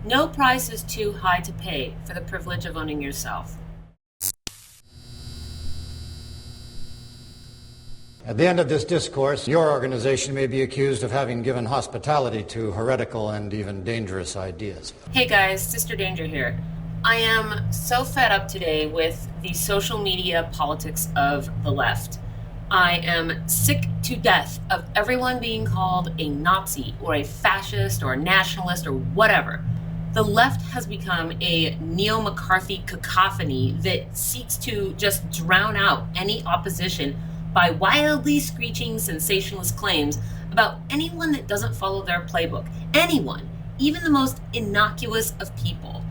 No price is too high to pay for the privilege of owning yourself. At the end of this discourse, your organization may be accused of having given hospitality to heretical and even dangerous ideas. Hey guys, Sister Danger here. I am so fed up today with the social media politics of the left. I am sick to death of everyone being called a Nazi or a fascist or a nationalist or whatever. The left has become a Neo-McCarthy cacophony that seeks to just drown out any opposition by wildly screeching sensationalist claims about anyone that doesn't follow their playbook. Anyone, even the most innocuous of people.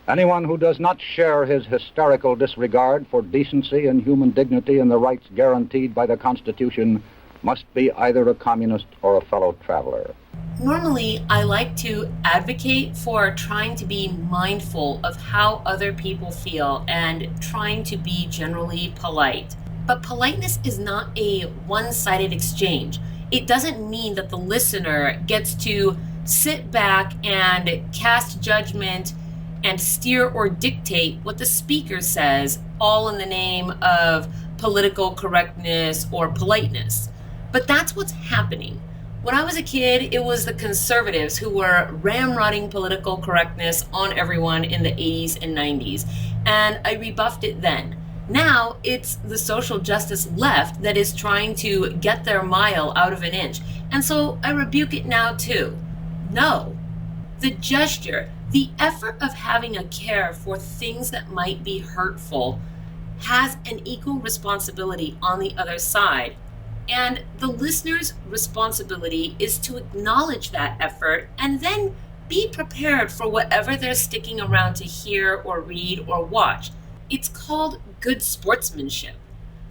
Anyone who does not share his hysterical disregard for decency and human dignity and the rights guaranteed by the Constitution must be either a communist or a fellow traveler. Normally, I like to advocate for trying to be mindful of how other people feel and trying to be generally polite. But politeness is not a one-sided exchange. It doesn't mean that the listener gets to sit back and cast judgment and steer or dictate what the speaker says, all in the name of political correctness or politeness. But that's what's happening. When I was a kid, it was the conservatives who were ramrodding political correctness on everyone in the 80s and 90s, and I rebuffed it then. Now, it's the social justice left that is trying to get their mile out of an inch, and so I rebuke it now too. No. The gesture, the effort of having a care for things that might be hurtful has an equal responsibility on the other side. And the listener's responsibility is to acknowledge that effort and then be prepared for whatever they're sticking around to hear or read or watch. It's called good sportsmanship.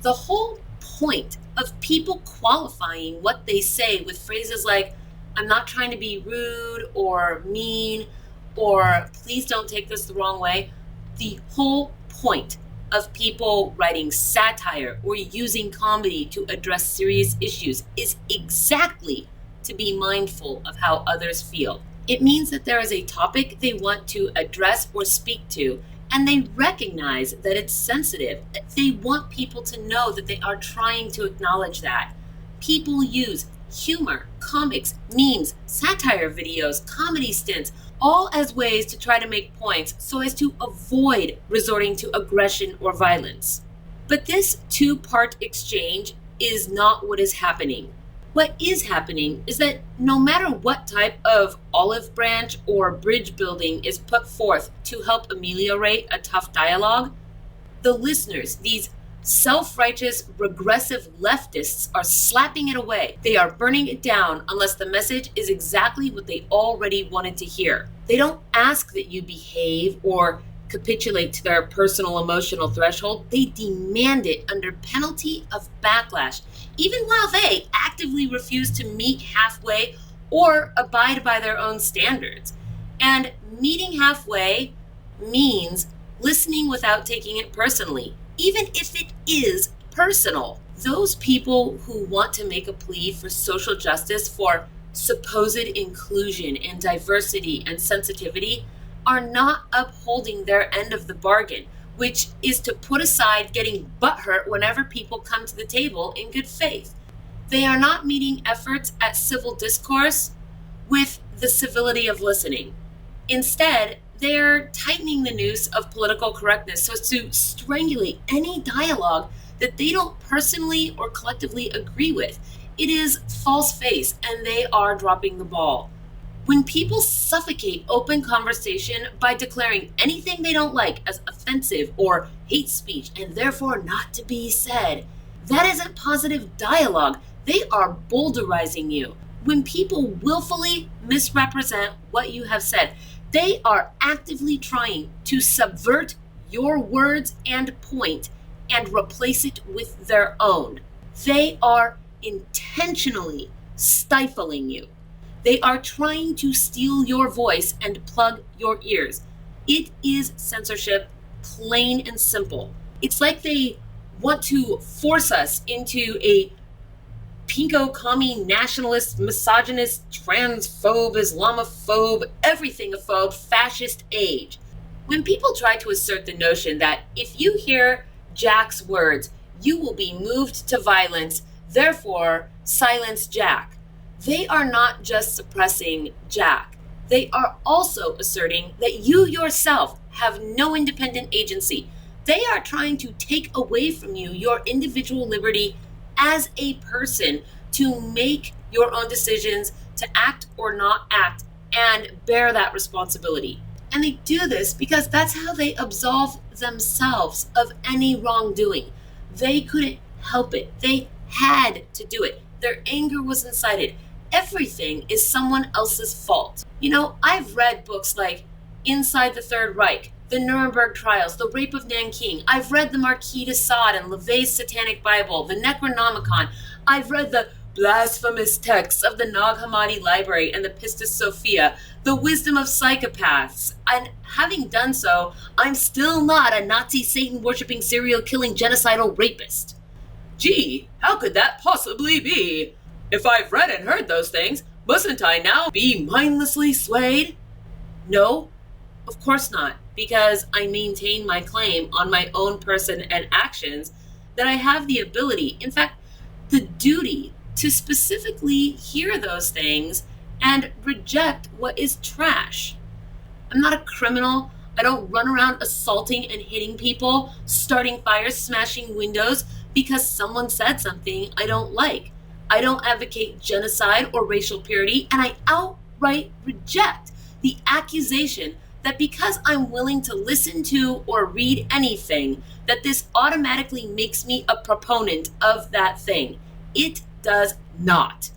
The whole point of people qualifying what they say with phrases like, I'm not trying to be rude or mean, or please don't take this the wrong way. The whole point of people writing satire or using comedy to address serious issues is exactly to be mindful of how others feel. It means that there is a topic they want to address or speak to, and they recognize that it's sensitive. They want people to know that they are trying to acknowledge that. People use humor, comics, memes, satire videos, comedy stints, all as ways to try to make points so as to avoid resorting to aggression or violence. But this two-part exchange is not what is happening. What is happening is that no matter what type of olive branch or bridge building is put forth to help ameliorate a tough dialogue, the listeners, these self-righteous, regressive leftists, are slapping it away. They are burning it down unless the message is exactly what they already wanted to hear. They don't ask that you behave or capitulate to their personal emotional threshold. They demand it under penalty of backlash, even while they actively refuse to meet halfway or abide by their own standards. And meeting halfway means listening without taking it personally, even if it is personal. Those people who want to make a plea for social justice, for supposed inclusion and diversity and sensitivity, are not upholding their end of the bargain, which is to put aside getting butthurt whenever people come to the table in good faith. They are not meeting efforts at civil discourse with the civility of listening. Instead, they're tightening the noose of political correctness so as to strangulate any dialogue that they don't personally or collectively agree with. It is false face, and they are dropping the ball. When people suffocate open conversation by declaring anything they don't like as offensive or hate speech and therefore not to be said, that isn't positive dialogue. They are boulderizing you. When people willfully misrepresent what you have said, they are actively trying to subvert your words and point and replace it with their own. They are intentionally stifling you. They are trying to steal your voice and plug your ears. It is censorship, plain and simple. It's like they want to force us into a pinko commie, nationalist, misogynist, transphobe, Islamophobe, everything-ophobe, fascist age. When people try to assert the notion that if you hear Jack's words, you will be moved to violence, therefore silence Jack, they are not just suppressing Jack. They are also asserting that you yourself have no independent agency. They are trying to take away from you your individual liberty as a person to make your own decisions, to act or not act, and bear that responsibility. And they do this because that's how they absolve themselves of any wrongdoing. They couldn't help it. They had to do it. Their anger was incited. Everything is someone else's fault. You know, I've read books like Inside the Third Reich, the Nuremberg Trials, the Rape of Nanking. I've read the Marquis de Sade and LaVey's Satanic Bible, the Necronomicon. I've read the blasphemous texts of the Nag Hammadi Library and the Pistis Sophia, the wisdom of psychopaths. And having done so, I'm still not a Nazi Satan-worshipping, serial-killing, genocidal rapist. Gee, how could that possibly be? If I've read and heard those things, mustn't I now be mindlessly swayed? No, of course not, because I maintain my claim on my own person and actions that I have the ability, in fact, the duty to specifically hear those things and reject what is trash. I'm not a criminal. I don't run around assaulting and hitting people, starting fires, smashing windows because someone said something I don't like. I don't advocate genocide or racial purity, and I outright reject the accusation that because I'm willing to listen to or read anything, that this automatically makes me a proponent of that thing. It does not.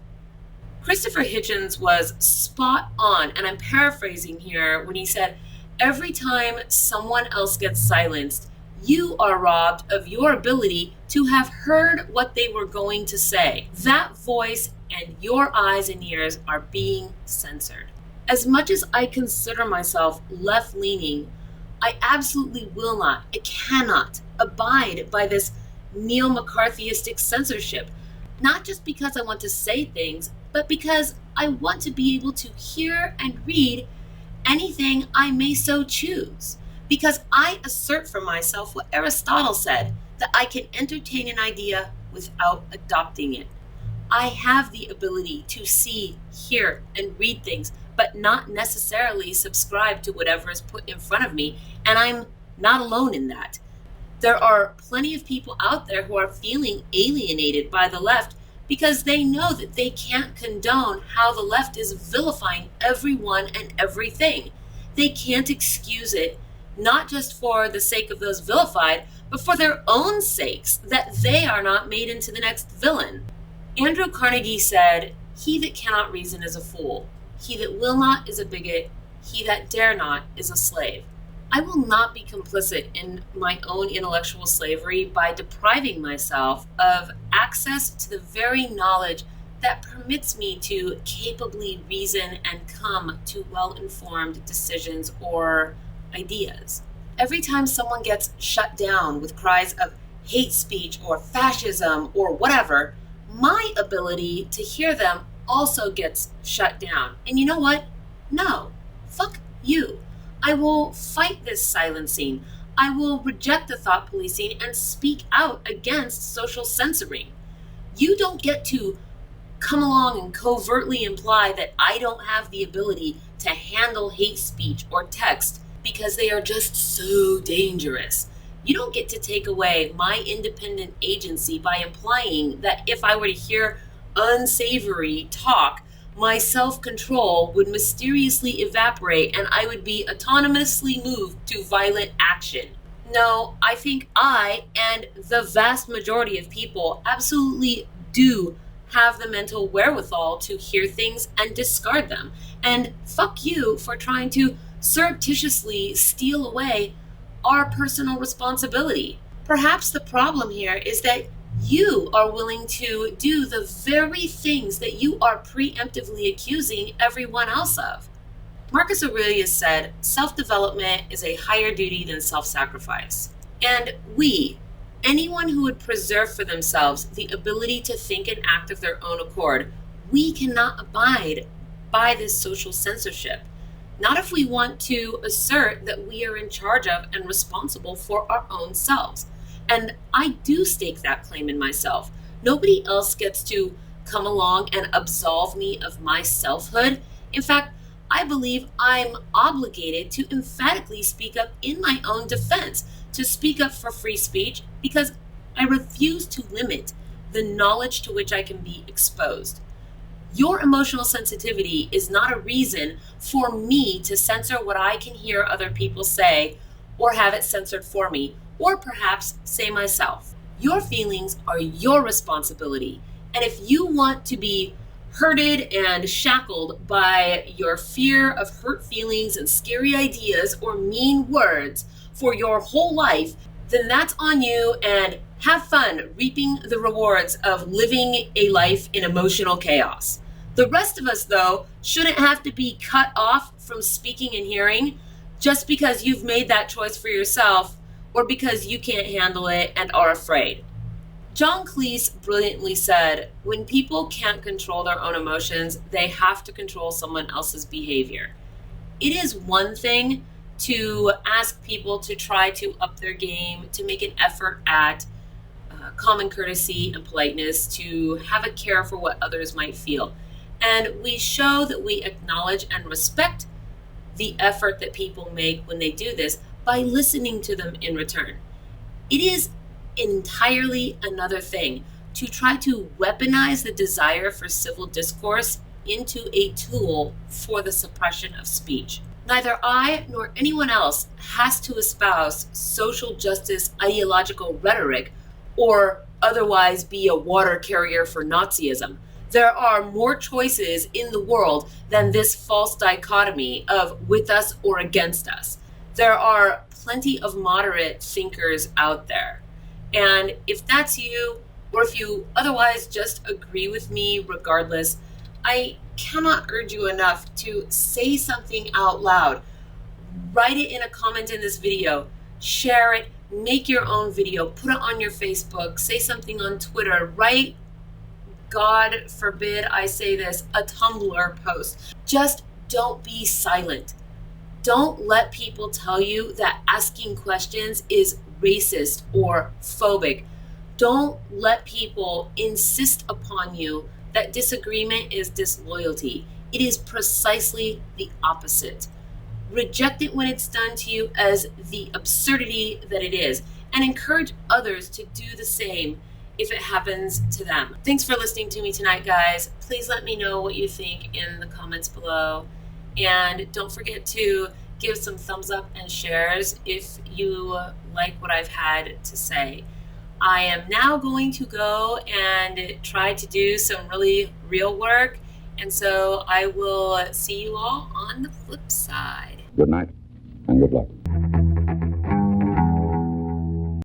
Christopher Hitchens was spot on, and I'm paraphrasing here when he said, every time someone else gets silenced, you are robbed of your ability to have heard what they were going to say. That voice and your eyes and ears are being censored. As much as I consider myself left-leaning, I absolutely will not, I cannot abide by this Neo-McCarthyistic censorship. Not just because I want to say things, but because I want to be able to hear and read anything I may so choose. Because I assert for myself what Aristotle said, that I can entertain an idea without adopting it. I have the ability to see, hear, and read things, but not necessarily subscribe to whatever is put in front of me, and I'm not alone in that. There are plenty of people out there who are feeling alienated by the left because they know that they can't condone how the left is vilifying everyone and everything. They can't excuse it, not just for the sake of those vilified, but for their own sakes, that they are not made into the next villain. Andrew Carnegie said, "He that cannot reason is a fool. He that will not is a bigot. He that dare not is a slave." I will not be complicit in my own intellectual slavery by depriving myself of access to the very knowledge that permits me to capably reason and come to well-informed decisions or ideas. Every time someone gets shut down with cries of hate speech or fascism or whatever, my ability to hear them also gets shut down. And you know what? No, fuck you. I will fight this silencing. I will reject the thought policing and speak out against social censoring. You don't get to come along and covertly imply that I don't have the ability to handle hate speech or text because they are just so dangerous. You don't get to take away my independent agency by implying that if I were to hear unsavory talk, my self-control would mysteriously evaporate and I would be autonomously moved to violent action. No, I think I and the vast majority of people absolutely do have the mental wherewithal to hear things and discard them. And fuck you for trying to surreptitiously steal away our personal responsibility. Perhaps the problem here is that you are willing to do the very things that you are preemptively accusing everyone else of. Marcus Aurelius said, self-development is a higher duty than self-sacrifice. And we, Anyone who would preserve for themselves the ability to think and act of their own accord, we cannot abide by this social censorship. Not if we want to assert that we are in charge of and responsible for our own selves. And I do stake that claim in myself. Nobody else gets to come along and absolve me of my selfhood. In fact, I believe I'm obligated to emphatically speak up in my own defense, to speak up for free speech, because I refuse to limit the knowledge to which I can be exposed. Your emotional sensitivity is not a reason for me to censor what I can hear other people say or have it censored for me, or perhaps say myself. Your feelings are your responsibility. And if you want to be herded and shackled by your fear of hurt feelings and scary ideas or mean words for your whole life, then that's on you, and have fun reaping the rewards of living a life in emotional chaos. The rest of us, though, shouldn't have to be cut off from speaking and hearing just because you've made that choice for yourself or because you can't handle it and are afraid. John Cleese brilliantly said, when people can't control their own emotions, they have to control someone else's behavior. It is one thing to ask people to try to up their game, to make an effort at common courtesy and politeness, to have a care for what others might feel. And we show that we acknowledge and respect the effort that people make when they do this by listening to them in return. It is entirely another thing to try to weaponize the desire for civil discourse into a tool for the suppression of speech. Neither I nor anyone else has to espouse social justice ideological rhetoric or otherwise be a water carrier for Nazism. There are more choices in the world than this false dichotomy of with us or against us. There are plenty of moderate thinkers out there. And if that's you, or if you otherwise just agree with me regardless, I cannot urge you enough to say something out loud. Write it in a comment in this video, share it, make your own video, put it on your Facebook, say something on Twitter, write, God forbid I say this, a Tumblr post. Just don't be silent. Don't let people tell you that asking questions is racist or phobic. Don't let people insist upon you that disagreement is disloyalty. It is precisely the opposite. Reject it when it's done to you as the absurdity that it is, and encourage others to do the same if it happens to them. Thanks for listening to me tonight, guys. Please let me know what you think in the comments below. And don't forget to give some thumbs up and shares if you like what I've had to say. I am now going to go and try to do some really real work. And so I will see you all on the flip side. Good night and good luck.